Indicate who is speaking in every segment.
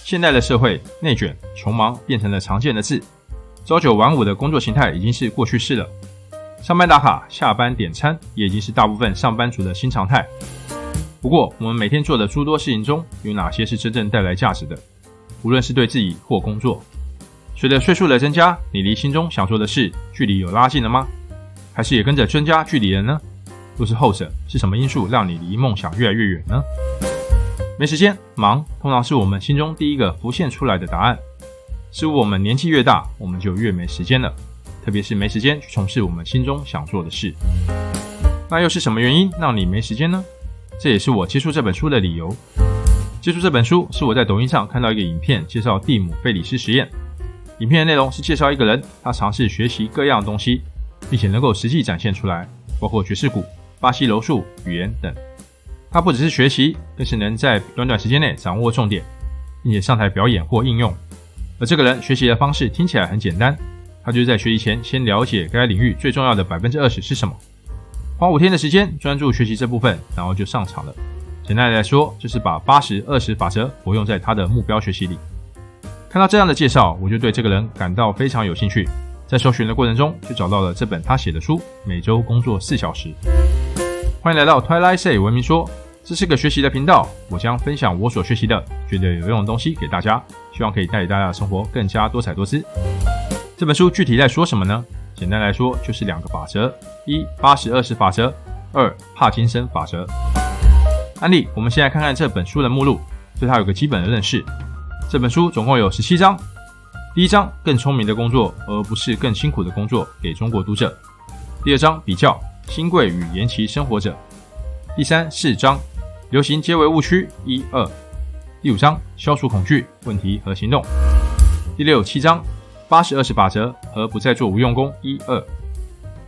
Speaker 1: 现代的社会，内卷、穷忙变成了常见的字，朝九晚五的工作形态已经是过去式了。上班打卡、下班点餐也已经是大部分上班族的新常态。不过，我们每天做的诸多事情中，有哪些是真正带来价值的？无论是对自己或工作。随着岁数的增加，你离心中想做的事距离有拉近了吗？还是也跟着增加距离了呢？若是后者，是什么因素让你离梦想越来越远呢？没时间、忙，通常是我们心中第一个浮现出来的答案。似乎我们年纪越大，我们就越没时间了，特别是没时间去从事我们心中想做的事。那又是什么原因让你没时间呢？这也是我接触这本书的理由。接触这本书是我在抖音上看到一个影片，介绍蒂姆·费里斯实验。影片的内容是介绍一个人，他尝试学习各样东西，并且能够实际展现出来，包括爵士鼓、巴西柔术、语言等。他不只是学习，更是能在短短时间内掌握重点，并且上台表演或应用。而这个人学习的方式听起来很简单，他就是在学习前先了解该领域最重要的 20% 是什么，花5天的时间专注学习这部分，然后就上场了。简单来说，就是把80-20法则活用在他的目标学习里。看到这样的介绍，我就对这个人感到非常有兴趣，在搜寻的过程中就找到了这本他写的书《每周工作4小时》。欢迎来到 Twilight Say 文明说，这是个学习的频道，我将分享我所学习的觉得有用的东西给大家，希望可以带给大家的生活更加多彩多姿。这本书具体在说什么呢？简单来说就是2个法则：1 80-20法则，2帕金森法则。案例，我们先来看看这本书的目录，对它有个基本的认识。这本书总共有17章。第1章，更聪明的工作而不是更辛苦的工作，给中国读者。第2章，比较新贵与延期生活者。第3、4章，流行皆为误区1、2。第5章，消除恐惧、问题和行动。第6、7章，80-20法则和不再做无用功1、2。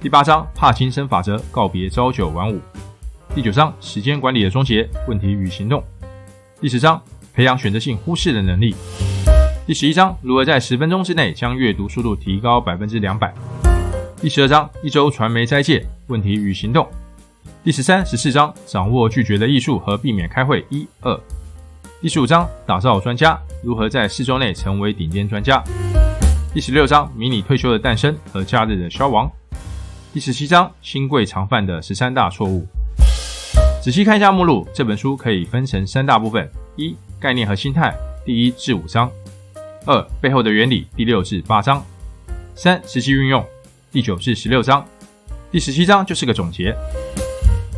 Speaker 1: 第8章，帕金森法则，告别朝九晚五。第9章，时间管理的终结，问题与行动。第10章，培养选择性忽视的能力。第11章，如何在10分钟之内将阅读速度提高 200%。第12章，1周传媒斋戒，问题与行动。第13、14章，掌握拒绝的艺术和避免开会1、2。第15章，打造专家，如何在4周内成为顶尖专家。第16章，迷你退休的诞生和假日的消亡。第17章，新贵常犯的13大错误。仔细看一下目录，这本书可以分成3大部分： 1. 概念和心态，第1至5章； 2. 背后的原理，第6至8章； 3. 实际运用，第9至16章；第17章就是个总结。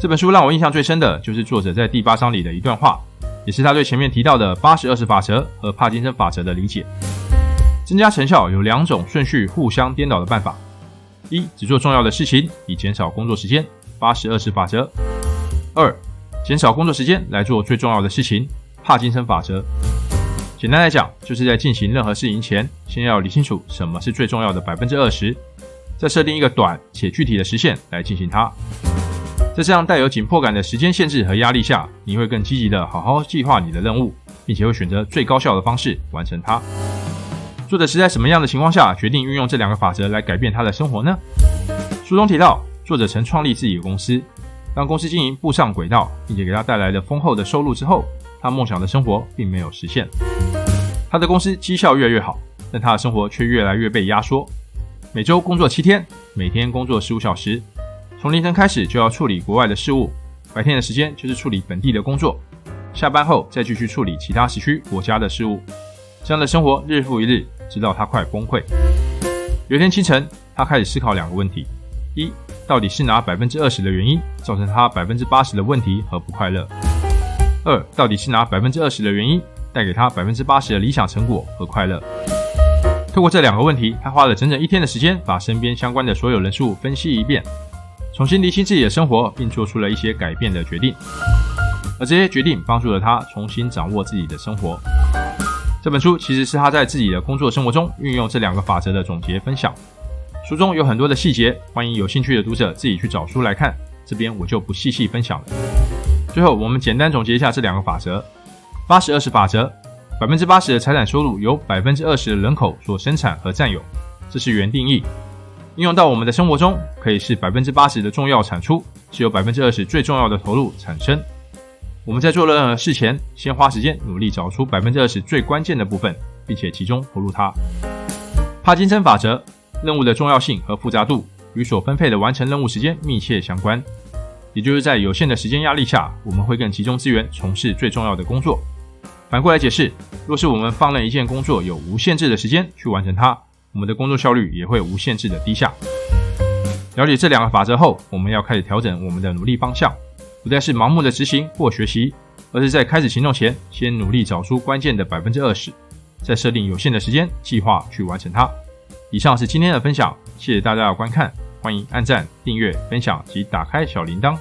Speaker 1: 这本书让我印象最深的就是作者在第8章里的一段话，也是他对前面提到的80-20法则和帕金森法则的理解。增加成效有2种顺序互相颠倒的办法： 1. 只做重要的事情，以减少工作时间，80-20法则； 2. 减少工作时间来做最重要的事情，帕金森法则。简单来讲，就是在进行任何事情前，先要理清楚什么是最重要的 20%， 再设定一个短且具体的时限来进行它。在这样带有紧迫感的时间限制和压力下，你会更积极的好好计划你的任务，并且会选择最高效的方式完成它。作者是在什么样的情况下决定运用这2个法则来改变他的生活呢？书中提到，作者曾创立自己的公司，当公司经营步上轨道，并且给他带来了丰厚的收入之后，他梦想的生活并没有实现。他的公司绩效越来越好，但他的生活却越来越被压缩。每周工作7天，每天工作15小时，从凌晨开始就要处理国外的事务，白天的时间就是处理本地的工作，下班后再继续处理其他时区国家的事务。这样的生活日复一日，直到他快崩溃。有一天清晨，他开始思考2个问题： 1. 到底是哪 20% 的原因造成他 80% 的问题和不快乐？ 2. 到底是哪 20% 的原因带给他 80% 的理想成果和快乐？透过这2个问题，他花了整整1天的时间，把身边相关的所有人事物分析一遍，重新厘清自己的生活，并做出了一些改变的决定。而这些决定帮助了他重新掌握自己的生活。这本书其实是他在自己的工作生活中运用这2个法则的总结分享。书中有很多的细节，欢迎有兴趣的读者自己去找书来看，这边我就不细细分享了。最后，我们简单总结一下这2个法则。80-20法则， 80% 的财产收入由 20% 的人口所生产和占有，这是原定义。应用到我们的生活中，可以是 80% 的重要产出，是由 20% 最重要的投入产生。我们在做任何事前，先花时间努力找出 20% 最关键的部分，并且集中投入它。帕金森法则，任务的重要性和复杂度与所分配的完成任务时间密切相关，也就是在有限的时间压力下，我们会更集中资源从事最重要的工作。反过来解释，若是我们放任一件工作有无限制的时间去完成它，我们的工作效率也会无限制的低下。了解这两个法则后，我们要开始调整我们的努力方向，不再是盲目的执行或学习，而是在开始行动前，先努力找出关键的 20%， 再设定有限的时间计划去完成它。以上是今天的分享，谢谢大家的观看，欢迎按赞、订阅、分享及打开小铃铛。